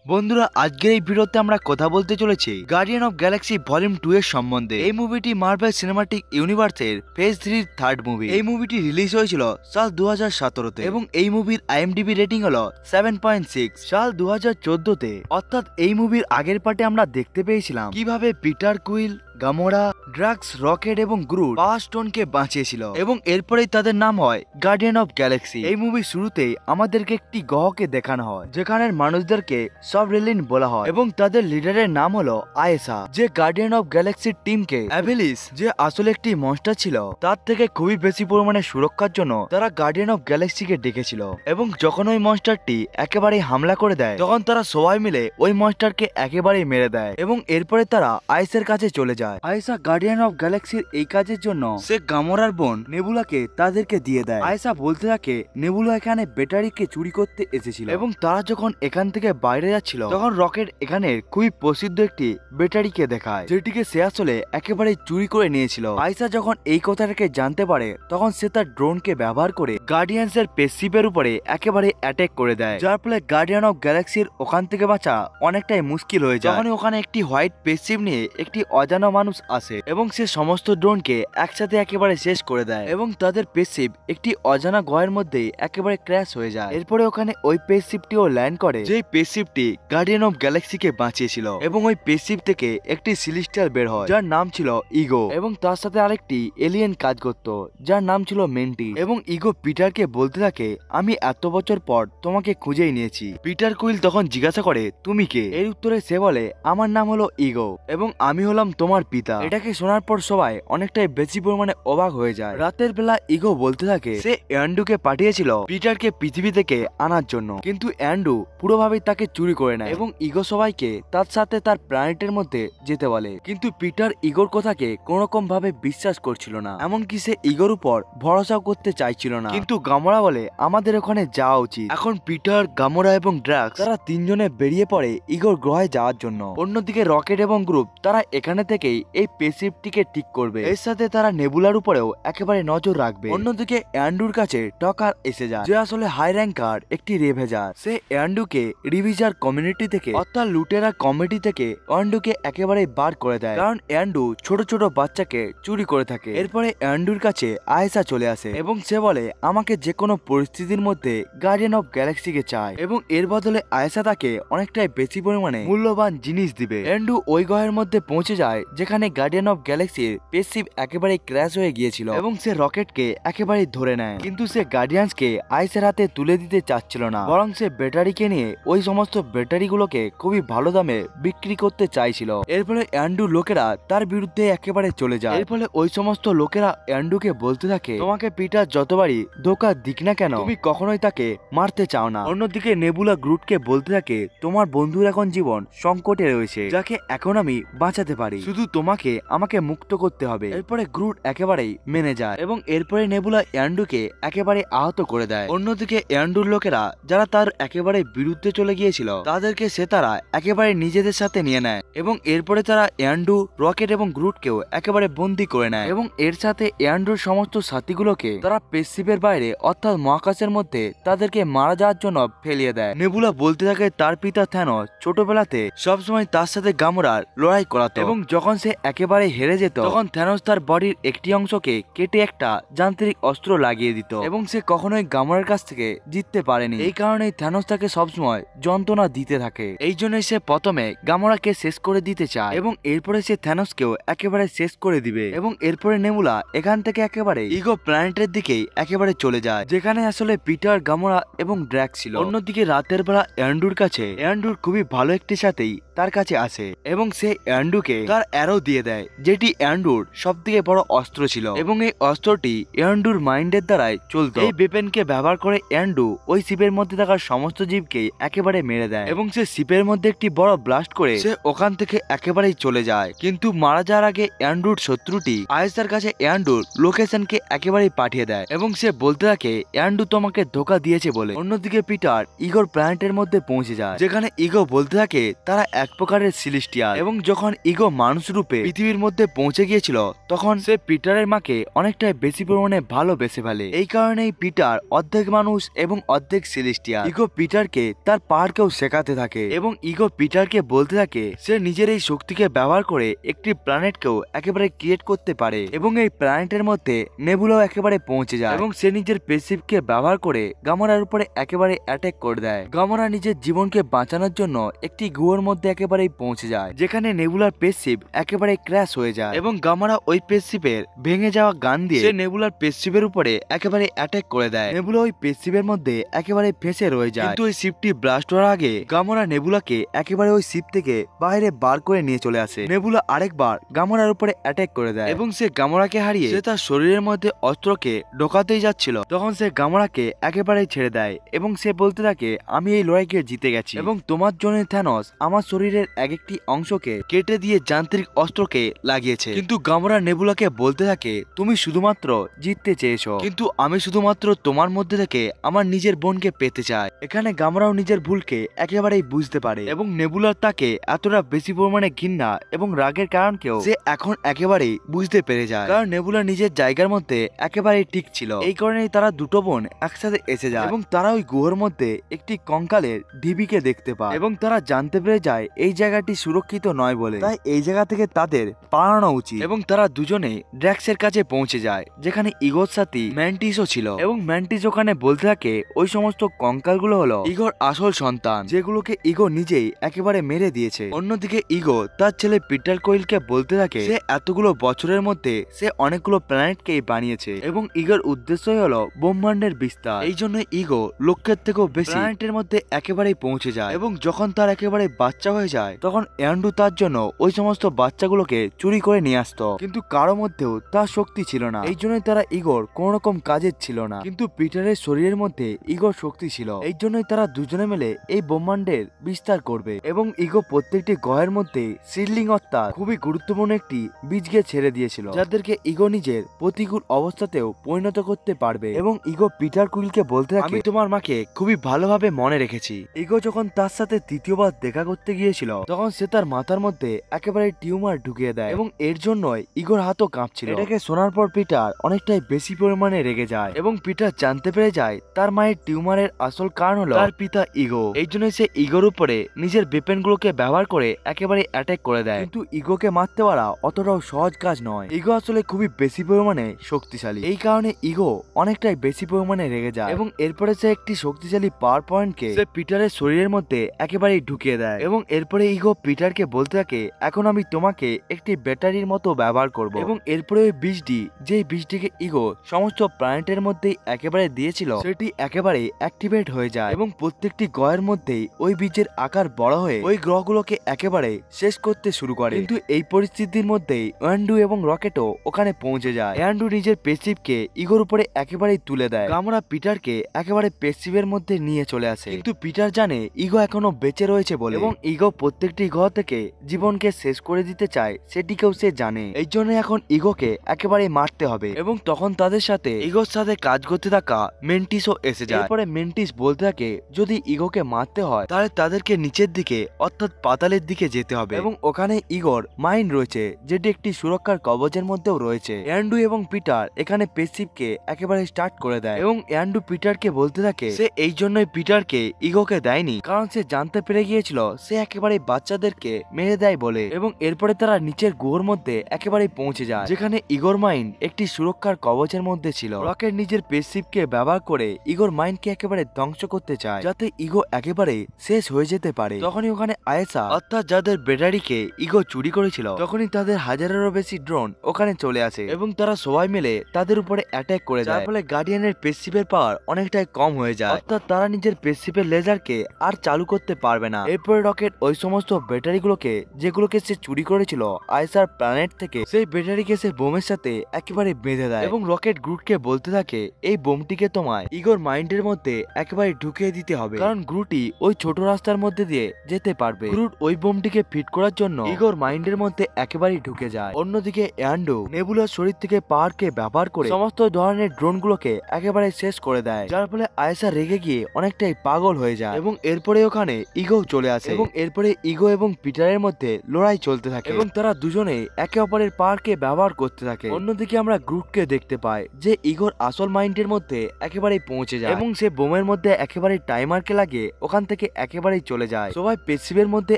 বন্ধুরা আজকের এই ভিডিওতে আমরা কথা বলতে চলেছি গার্ডিয়ান অফ গ্যালাক্সি ভলিউম 2 এর সম্বন্ধে। এই মুভিটি মার্ভেল সিনেমাটিক ইউনিভার্সের ফেজ 3 এর থার্ড মুভি। এই মুভিটি রিলিজ হয়েছিল সাল 2017 তে এবং এই মুভির আইএমডিবি রেটিং হলো 7.6। সাল 2014 তে অর্থাৎ এই মুভির আগের পার্টে আমরা দেখতে পেয়েছিলাম কিভাবে পিটার কুইল, গামোরা, ড্রাক্স, রকেট এবং গ্রুট পাওয়ার স্টোনকে বাঁচিয়েছিল এবং এরপরেই তাদের নাম হয় গার্ডিয়ান অফ গ্যালাক্সি। এই মুভির শুরুতেই আমাদেরকে একটি গ্রহকে দেখানো হয় যেখানের মানুষদেরকে সবরেলিন বলা হয় এবং তাদের লিডারের নাম হলো আয়েসা, যে গার্ডিয়ান অফ গ্যালাক্সির টিমকে অ্যাভেলিস, যে আসলে একটি মনস্টার ছিল, তার থেকে খুবই বেশি পরিমাণে সুরক্ষার জন্য তারা গার্ডিয়ান অফ গ্যালাক্সিকে ডেকেছিল। এবং যখন ওই মনস্টারটি একেবারেই হামলা করে দেয় তখন তারা সবাই মিলে ওই মনস্টারকে একেবারেই মেরে দেয় এবং এরপরে তারা আয়েসের কাছে চলে যায়। আয়েসা গার্ডিয়ান অফ গ্যালাক্সির এই কাজের জন্য সে গামোরার বোন নেবুলাকে তাদেরকে দিয়ে দেয়। আয়েসা বলতে থাকে নেবুলা এখানে ব্যাটারিকে চুরি করতে এসেছিল এবং তারা যখন এখান থেকে বাইরে যাচ্ছিল তখন রকেট এখানে খুবই প্রসিদ্ধ একটি ব্যাটারিকে দেখায় যেটিকে সে আসলে একেবারে চুরি করে নিয়েছিল। আয়েসা যখন এই কথাটাকে জানতে পারে তখন সে তার ড্রোনকে ব্যবহার করে গার্ডিয়ানস এর স্পেসশিপের উপরে একেবারে অ্যাটাক করে দেয়, যার ফলে গার্ডিয়ান অফ গ্যালাক্সির ওখান থেকে বাঁচা অনেকটাই মুশকিল হয়ে যায়। যখন ওখানে একটি হোয়াইট স্পেসশিপ নিয়ে একটি অজানা মানুষ আসে এবং সে সমস্ত ড্রোনকে একসাথে একেবারে শেষ করে দেয় এবং তাদের স্পেসশিপ একটি অজানা গ্রহের মধ্যে একেবারে ক্র্যাশ হয়ে যায়। এরপরে ওখানে ওই স্পেসশিপটিও ল্যান্ড করে, যে স্পেসশিপটি গার্ডিয়ান অফ গ্যালাক্সিকে বাঁচিয়েছিল এবং ওই স্পেসশিপ থেকে একটি সিলিস্টিয়াল বের হয় যার নাম ছিল ইগো এবং তার সাথে আরেকটি এলিয়েন কাজ করত যার নাম ছিল মেন্টি। এবং ইগো পিটারকে বলতে থাকে আমি এত বছর পর তোমাকে খুঁজেই নিয়েছি। পিটার কুইল তখন জিজ্ঞাসা করে তুমি কে? এর উত্তরে সে বলে আমার নাম হলো ইগো এবং আমি হলাম তোমার পিতা। এটাকে শোনার পর সবাই অনেকটাই বেশি পরিমাণে অবাক হয়ে যায়। রাতের বেলা ইগো বলতে থাকে সে অ্যান্ড্রুকে পাঠিয়েছিল পিটারকে পৃথিবী থেকে আনার জন্য, কিন্তু অ্যান্ড্রু পুরোভাবেই তাকে চুরি করে নেয় এবং ইগো সবাইকে তার সাথে তার প্ল্যানেটের মধ্যে যেতে বলে। কিন্তু পিটার ইগোর কথাকে কোনোরকম ভাবে বিশ্বাস করছিল না, এমনকি সে ইগোর উপর ভরসাও করতে চাইছিল না। কিন্তু গামোরা বলে আমাদের ওখানে যাওয়া উচিত। এখন পিটার, গামোরা এবং ড্রাক্স তারা তিনজনে বেরিয়ে পড়ে ইগোর গ্রহে যাওয়ার জন্য। অন্যদিকে রকেট এবং গ্রুপ তারা এখানে থেকেই এই স্পেসশিপটিকে ঠিক করবে, এর সাথে তারা নেবুলার উপরেও একেবারে নজর রাখবে। অন্যদিকে অ্যান্ড্রুর কাছে টকার এসে যায়, যে আসলে হাই র্যাঙ্কার একটি রেভেজার। সে অ্যান্ড্রুকে রিভিজার কমিউনিটি থেকে অর্থাৎ লুটেরা কমিটি থেকে অ্যান্ড্রুকে একেবারে বার করে দেয়, কারণ অ্যান্ড্রু ছোট ছোট বাচ্চাকে চুরি করে থাকে। এরপরে অ্যান্ড্রুর কাছে আয়েসা চলে আসে এবং সে বলে আমাকে যে কোনো পরিস্থিতির মধ্যে গার্ডিয়ান অফ গ্যালাক্সিকে চায় এবং এর বদলে আয়েসা তাকে অনেকটাই বেশি পরিমাণে মূল্যবান জিনিস দিবে। অ্যান্ড্রু ওই গ্রহের মধ্যে পৌঁছে যায় যেখানে গার্ডিয়ান অফ গ্যালাক্সির স্পেসশিপ একেবারে ক্র্যাশ হয়ে গিয়েছিল এবং সে রকেটকে একেবারে ধরে নেয়, কিন্তু সে গার্ডিয়ানসকে আয়েসার হাতে তুলে দিতে চাচ্ছিল না, বরং সে ব্যাটারিকে নিয়ে ওই সমস্ত ব্যাটারিগুলোকে খুবই ভালো দামে বিক্রি করতে চাইছিল। এর ফলে অ্যান্ড্রু লোকেরা তার বিরুদ্ধে একেবারে চলে যায়। এর ফলে ওই সমস্ত লোকেরা অ্যান্ড্রুকে বলতে থাকে তোমাকে পিটার যতবারই ধোকা দিক না কেন তুমি কখনোই তাকে মারতে চাও না। অন্যদিকে নেবুলা গ্রুটকে বলতে থাকে তোমার বন্ধুর এখন জীবন সংকটে রয়েছে, যাকে এখন আমি বাঁচাতে পারি, শুধু তোমাকে আমাকে মুক্ত করতে হবে। এরপরে গ্রুট একেবারেই মেনে যায় এবং এরপরে নেবুলা অ্যান্ড্রুকে একেবারে আহত করে দেয়। অন্যদিকে অ্যান্ড্রুর লোকেরা যারা তার একেবারে বিরুদ্ধে চলে গিয়েছিল তাদেরকে সে তারা একেবারে নিজেদের সাথে নিয়ে নেয় এবং এরপরে তারা অ্যান্ড্রু, রকেট এবং গ্রুটকেও একেবারে বন্দী করে নেয় এবং এর সাথে অ্যান্ড্রুর সমস্ত সাথীগুলোকে তারা স্পেসশিপের বাইরে অর্থাৎ মহাকাশের মধ্যে তাদেরকে মারা যাওয়ার জন্য ফেলিয়ে দেয়। নেবুলা বলতে থাকে তার পিতা থ্যানোস ছোটবেলাতে সবসময় তার সাথে গামোরার লড়াই করাতো এবং যখন সে একেবারে হেরে যেত তখন থ্যানোস তার বডির একটি অংশকে কেটে একটা যান্ত্রিক অস্ত্র লাগিয়ে দিত এবং সে কখনোই গামোরার কাছ থেকে জিততে পারেনি। এই কারণেই থ্যানোস তাকে সবসময় যন্ত্রণা দিতে থাকে। এই জন্যই সে প্রথমে গামোরাকে শেষ করে দিতে চায় এবং এরপরে সে থ্যানোসকেও একেবারে শেষ করে দিবে এবং এরপরে নেবুলা এখান থেকে একেবারে ইগো প্ল্যানেটের দিকেই একেবারে চলে যায়, যেখানে আসলে পিটার, গামোরা এবং ড্রাক্স ছিল। অন্যদিকে রাতের বেলা অ্যান্ড্রুর কাছে অ্যান্ড্রুর খুবই ভালো একটি সাথেই তার কাছে আসে এবং সে অ্যান্ড্রুকে তার অ্যারো দিয়ে দেয়, যেটি অ্যান্ড্রুর সব থেকে বড় অস্ত্র ছিল এবং এই অস্ত্রটি অ্যান্ড্রুর মাইন্ডের দ্বারাই চলতো। এই ওয়েপনকে ব্যবহার করে অ্যান্ড্রু ওই শিপের মধ্যে থাকা সমস্ত জীবকে একেবারে মেরে দেয় এবং সে শিপের মধ্যে একটি বড় ব্লাস্ট করে সে ওখান থেকে একেবারেই চলে যায়। কিন্তু মারা যাওয়ার আগে অ্যান্ড্রুর শত্রুটি আয়েসার কাছে অ্যান্ড্রুর লোকেশনকে একেবারেই পাঠিয়ে দেয় এবং সে বলতে থাকে অ্যান্ড্রু তোমাকে ধোকা দিয়েছে বলে। অন্যদিকে পিটার ইগোর প্ল্যানেটের মধ্যে পৌঁছে যায়, যেখানে ইগো বলতে থাকে তারা এক প্রকারের সিলিস্টিয়াল এবং যখন ইগো মানুষ রূপে পৃথিবীর মধ্যে পৌঁছে গিয়েছিল তখন সে পিটারের মাকে অনেকটাই বেশি পরিমাণে ভালোবেসে ফেলে। এই কারণেই পিটার অর্ধেক মানুষ এবং অর্ধেক সেলেস্টিয়াল। ইগো পিটারকে তার পাওয়ারকেও শেখাতে থাকে এবং ইগো পিটারকে বলতে থাকে সে নিজের এই শক্তিকে ব্যবহার করে একটি প্ল্যানেটকেও একেবারে ক্রিয়েট করতে পারে এবং এই প্ল্যানেটের মধ্যে নেবুলাও একেবারে পৌঁছে যায় এবং সে নিজের স্পেসশিপকে ব্যবহার করে গামোরার উপরে একেবারে অ্যাটাক করে দেয়। গামোরা নিজের জীবনকে বাঁচানোর জন্য একটি গুহার মধ্যে একেবারেই পৌঁছে যায় যেখানে নেবুলার স্পেসশিপ একেবারে ক্র্যাশ হয়ে যায় এবং গামোরা ওই স্পেসশিপের ভেঙে যাওয়া গান দিয়ে সে নেবুলার স্পেসশিপের উপরে একেবারে অ্যাটাক করে দেয়। নেবুলা ওই স্পেসশিপের মধ্যে একেবারে ফেঁসে রয়ে যায়, কিন্তু ওই শিপটি ব্লাস্ট হওয়ার আগে গামোরা নেবুলাকে একেবারে ওই শিপ থেকে বাইরে বার করে নিয়ে চলে আসে। নেবুলা আরেকবার গামোরার উপরে অ্যাটাক করে দেয় এবং সে গামোরাকে হারিয়ে সে তার শরীরের মধ্যে অস্ত্রকে ঢোকাতেই যাচ্ছিল তখন সে গামোরাকে একেবারেই ছেড়ে দেয় এবং সে বলতে থাকে আমি এই লড়াইকে জিতে গেছি এবং তোমার জন্য থ্যানোস আমার শরীরের এক একটি অংশকে কেটে দিয়ে যান্ত্রিক অস্ত্রকে লাগিয়েছে। কিন্তু গামোরা নেবুলাকে বলতে থাকে তুমি শুধুমাত্র জিততে চেয়েছো, কিন্তু আমি শুধুমাত্র তোমার মধ্যে থেকে আমার নিজের বোনকে পেতে চাই। এখানে গামোরাও নিজের ভুলকে একেবারেই বুঝতে পারে এবং নেবুলার তাকে এতটা বেশি পরিমাণে ঘৃণা এবং রাগের কারণকেও সে এখন একেবারেই বুঝতে পেরে যায়, কারণ নেবুলা নিজের জায়গার মধ্যে একেবারেই ঠিক ছিল। এই কারণেই তারা দুটো বোন একসাথে এসে যায় এবং তারা ওই গুহার মধ্যে একটি কঙ্কালের ঢিবিকে দেখতে পায় এবং তারা জানতে পেরে যায় এই জায়গাটি সুরক্ষিত নয় বলে, তাই এই জায়গা থেকে তাদের পালানো উচিত এবং তারা দুজনে ড্র্যাক্সের কাছে পৌঁছে যায় যেখানে ইগোর সাথে ম্যান্টিসও ছিল এবং ম্যান্টিস ওখানে বলতে থাকে ওই সমস্ত কঙ্কালগুলো হলো ইগোর আসল সন্তান যেগুলোকে ইগো নিজেই একেবারে মেরে দিয়েছে। অন্যদিকে ইগো তার ছেলে পিটার কোয়েলকে বলতে থাকে সে এতগুলো বছরের মধ্যে সে অনেকগুলো প্ল্যানেটকেই বানিয়েছে এবং ইগোর উদ্দেশ্যই হলো ব্রহ্মাণ্ডের বিস্তার। এই জন্য ইগো লক্ষ্যের থেকেও বেশি প্ল্যানেটের মধ্যে একেবারেই পৌঁছে যায় এবং যখন তার একেবারে বাচ্চা হয়ে যায় তখন অ্যান্ড্রু তার জন্য ওই সমস্ত বাচ্চাগুলোকে চুরি করে নিয়ে আসতো, কিন্তু কারো মধ্যেও তার শক্তি ছিল না। এই জন্যই তারা ইগোর কোন রকম কাজের ছিল না, কিন্তু পিটারের শরীরের মধ্যে ইগোর শক্তি ছিল। এই জন্যই তারা দুজনে মিলে এই ব্রহ্মাণ্ডের বিস্তার করবে এবং ইগো প্রত্যেকটি গ্রহের মধ্যে সিডলিং অর্থাৎ খুবই গুরুত্বপূর্ণ একটি বীজকে ছেড়ে দিয়েছিল যাদেরকে ইগো নিজের প্রতিকূল অবস্থাতেও পরিণত করতে পারবে এবং ইগো পিটার কুইলকে বলতে থাকে আমি তোমার মাকে খুবই ভালোভাবে মনে রেখেছি। ইগো যখন তার সাথে তৃতীয়বার দেখা করতে গিয়েছিল তখন সে তার মাথার মধ্যে একেবারে টিউমার ঢুকিয়ে দেয় এবং এর জন্যই ইগোর হাতও কাঁপছিল। এটাকে শোনার পর পিটার অনেকটাই বেশি পরিমাণে রেগে যায় এবং পিটার জানতে পেরে যায় তার মায়ের টিউমারের আসল কারণ হলো তার পিতা ইগো। এই জন্য সে ইগোর উপরে নিজের বেপেনগুলোকে ব্যবহার করে একেবারে অ্যাটাক করে দেয়, কিন্তু ইগোকে মারতে পারা অতটাও সহজ কাজ নয়। ইগো আসলে খুবই বেশি পরিমাণে শক্তিশালী, এই কারণে ইগো অনেকটাই বেশি পরিমাণে রেগে যায় এবং এরপরে সে একটি শক্তিশালী পাওয়ার পয়েন্টকে সে পিটারের শরীরের মধ্যে একেবারেই ঢুকিয়ে দেয় এবং এরপরে ইগো পিটারকে বলতে থাকে এখন আমি তোমাকে একটি ব্যাটারির মতো ব্যবহার করব এবং এরপরে ওই বীজটি যে বীজটিকে ইগো সমস্ত প্ল্যানেটের মধ্যেই একেবারে দিয়েছিল সেটি একেবারে অ্যাক্টিভেট হয়ে যায় এবং প্রত্যেকটি গ্রহের মধ্যেই ওই বীজের আকার বড় হয়ে ওই গ্রহগুলোকে একেবারে শেষ করতে শুরু করে। কিন্তু এই পরিস্থিতির মধ্যেই অ্যান্ড্রু এবং রকেটও ওখানে পৌঁছে যায়। অ্যান্ড্রু নিজের স্পেসশিপকে ইগোর উপরে একেবারেই তুলে দেয়। গামোরা পিটারকে একেবারে স্পেসশিপের মধ্যে নিয়ে চলে আসে, কিন্তু পিটার জানে ইগো এখনো বেঁচে রয়েছে বলে এবং ইগো প্রত্যেকটি গ্রহ থেকে জীবনকে শেষ করে দিতে চায় সেটিকেও সে জানে। এই জন্য এখন ইগোকে একেবারে মারতে হবে এবং তখন তাদের সাথে ইগোর সাথে কাজ করতে থাকা মেন্টিসও এসে যায়। এরপরে মেন্টিস বলতে থাকে যদি ইগোকে মারতে হয় তাহলে তাদেরকে নিচের দিকে অর্থাৎ পাতালের দিকে যেতে হবে এবং ওখানে ইগোর মাইন্ড রয়েছে যেটি একটি সুরক্ষার কবচের মধ্যেও রয়েছে। অ্যান্ড্রু এবং পিটার এখানে স্পেসশিপকে একেবারে স্টার্ট করে দেয় এবং অ্যান্ড্রু পিটারকে বলতে থাকে সে এই জন্যই পিটারকে ইগোকে দেয়নি কারণ সে জানতে পেরে গিয়েছিল সে একেবারে বাচ্চাদেরকে মেরে দেয় বলে এবং এরপরে তারা নিচের গুহার মধ্যে একেবারে পৌঁছে যায় যেখানে ইগোর মাইন্ড একটি সুরক্ষার কবচের মধ্যে ছিল। রকেট নিজের স্পেসশিপকে ব্যবহার করে ইগোর মাইন্ডকে একেবারে ধ্বংস করতে চায় যাতে ইগো একেবারে শেষ হয়ে যেতে পারে। তখনই ওখানে আয়েশা অর্থাৎ যাদের ব্যাটারিকে ইগো চুরি করেছিল তখনই তাদের হাজারেরও বেশি ড্রোন ওখানে চলে আসে এবং তারা সবাই মিলে তাদের উপরে অ্যাটাক করে দেয়, যার ফলে গার্ডিয়ানের স্পেসশিপের পাওয়ার অনেকটাই কম হয়ে যায় অর্থাৎ তারা নিজের স্পেসশিপের লেজারকে আর চালু করতে পারবে না। এরপরে রকেট ওই সমস্ত ব্যাটারিগুলোকে যেগুলোকে সে চুরি করেছিল আয়েশার প্ল্যানেট থেকে সেই ব্যাটারিকে সে বোমের সাথে একেবারে বেঁধে দেয় এবং রকেট গ্রুটকে বলতে থাকে এই বোমটিকে তোমায় ইগোর মাইন্ডের মধ্যে একেবারে ঢুকিয়ে দিতে হবে কারণ গ্রুটি ওই ছোট রাস্তার মধ্যে দিয়ে যেতে পারবে। গ্রুট ওই বোমটিকে ফিট করার জন্য ইগোর মাইন্ডের মধ্যে একেবারেই ঢুকে যায়। অন্যদিকে অ্যান্ড্রু নেবুলার শরীর থেকে পাওয়ারকে ব্যবহার করে সমস্ত ধরনের ড্রোনগুলোকে একেবারে শেষ করে দেয়, যার ফলে আয়েশা রেগে গিয়ে অনেকটাই পাগল হয়ে যায় এবং এরপরে ওখানে ইগো চলে আসে এবং এরপরে ইগো এবং পিটারের মধ্যে লড়াই চলতে থাকে। থাকে এবং তারা দুজনে একে অপরের পাওয়ারকে ব্যবহার করতে থাকে। অন্যদিকে আমরা গ্রুপকে দেখতে পাই যে ইগোর আসল মাইন্ডের মধ্যে একেবারেই পৌঁছে যায় এবং সে বোমের মধ্যে একেবারে টাইমারকে লাগিয়ে ওখান থেকে একেবারেই চলে যায়। সবাই পেসিভের মধ্যে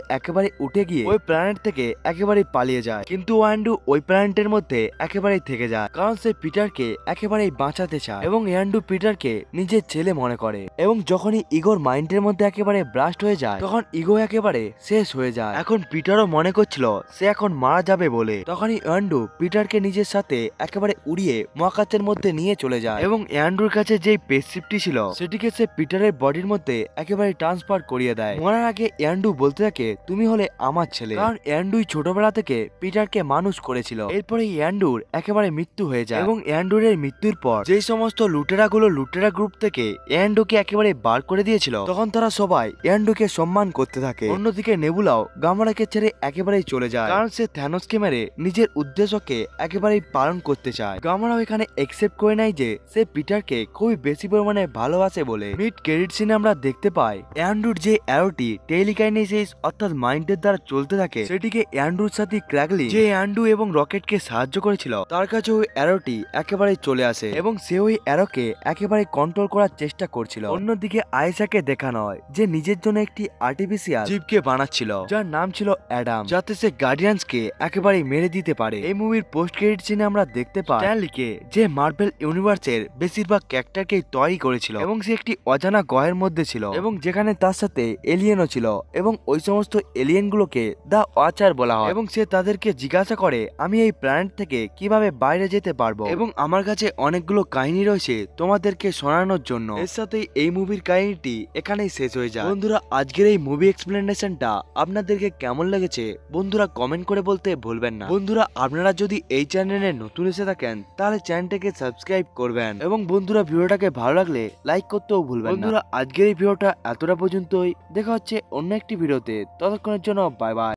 একেবারে উঠে গিয়ে ওই প্ল্যানেট থেকে একেবারেই পালিয়ে যায়, কিন্তু ইয়ান্ডু ওই প্ল্যানেটের মধ্যে একেবারেই থেকে যায় কারণ সে পিটারকে একেবারেই বাঁচাতে চায় এবং ইয়ান্ডু পিটারকে নিজের ছেলে মনে করে। এবং যখনই ইগোর মাইন্ডের মধ্যে একেবারে ব্লাস্ট হয়ে যায় তখন ইগো একেবারে শেষ হয়ে যায়। এখন পিটারও মনে করছিল সে এখন মারা যাবে বলে, তখনই ইয়ান্ডু পিটারকে নিজের সাথে একেবারে উড়িয়ে মহাকাশের মধ্যে নিয়ে চলে যায় এবং ইয়ান্ডুর কাছে যে স্পেসশিপটি ছিল সেটিকে সে পিটারের বডির মধ্যে একেবারে ট্রান্সফার করিয়ে দেয়। মরার আগে ইয়ান্ডু বলতে থাকে তুমি হলে আমার ছেলে, কারণ ইয়ান্ডুই ছোটবেলা থেকে পিটারকে মানুষ করেছিল। এরপরে ইয়ান্ডুর একেবারে মৃত্যু হয়ে যায় এবং ইয়ান্ডুরের মৃত্যুর পর যে সমস্ত লুটেরা গ্রুপ থেকে ইয়ান্ডুকে একেবারে বার করে দিয়েছিল তখন তারা সবাই ইয়ান্ডুকে সম্মান করতে থাকে। অন্যদিকে নেবুলাও গামারাকে ছেড়ে একেবারেই চলে যায় কারণ সে থ্যানোসকে মেরে নিজের উদ্দেশ্যকে একেবারেই পালন করতে চায়। গামারাও এখানে একসেপ্ট করে নেয় যে সে পিটারকে খুবই বেশি পরিমাণে ভালোবাসে বলে। মিড ক্রেডিট সিনে আমরা দেখতে পাই ইয়ান্ডুর যে অ্যারোটি টেলিকাইনেসিস অর্থাৎ মাইন্ডের দ্বারা চলতে থাকে সেটিকে ইয়ান্ডুর সাথে ক্র্যাগলি যে ইয়ান্ডু এবং রকেটকে সাহায্য করেছিল তার কাছে ওই অ্যারোটি একেবারেই চলে আসে এবং সে ওই অ্যারোকে একেবারে কন্ট্রোল করার চেষ্টা করছিল। অন্যদিকে আয়েশাকে দেখানো হয় যে নিজের জন্য একটি আর্টিফিশিয়াল জীবকে বানাচ্ছিল যার নাম ছিল অ্যাডাম, যাতে সে গার্ডিয়ান্সকে একেবারে মেরে দিতে পারে। এই মুভির পোস্ট ক্রেডিট সিনে আমরা দেখতে পাই স্ট্যানলিকে যে মার্বেল ইউনিভার্সের বেশিরভাগ ক্যারেক্টারকেই তৈরি করেছিল এবং সে একটি অজানা গ্রহের মধ্যে ছিল এবং যেখানে তার সাথে এলিয়েনও ছিল এবং ওই সমস্ত এলিয়েনগুলোকে দা ওয়াচার বলা হয় এবং সে তাদেরকে জিজ্ঞাসা করে আমি এই প্ল্যানেট থেকে কিভাবে বাইরে যেতে পারবো এবং আমার কাছে অনেকগুলো কাহিনী রয়েছে তোমাদেরকে শোনানোর জন্য। এর সাথে এই মুভির কাহিনীটি এখানেই শেষ হয়ে যায়। বন্ধুরা আজকের এই মুভি এক্সপ্লেনেশনটা আপনাদেরকে কেমন লেগেছে বন্ধুরা কমেন্ট করে বলতে ভুলবেন না। বন্ধুরা আপনারা যদি এই চ্যানেলে নতুন এসে থাকেন তাহলে চ্যানেলটাকে সাবস্ক্রাইব করবেন এবং বন্ধুরা ভিডিওটাকে ভালো লাগলে লাইক করতেও ভুলবেন না। বন্ধুরা আজকের এই ভিডিওটা এতটা পর্যন্তই, দেখা হচ্ছে অন্য একটি ভিডিওতে, ততক্ষণের জন্য বাই বাই।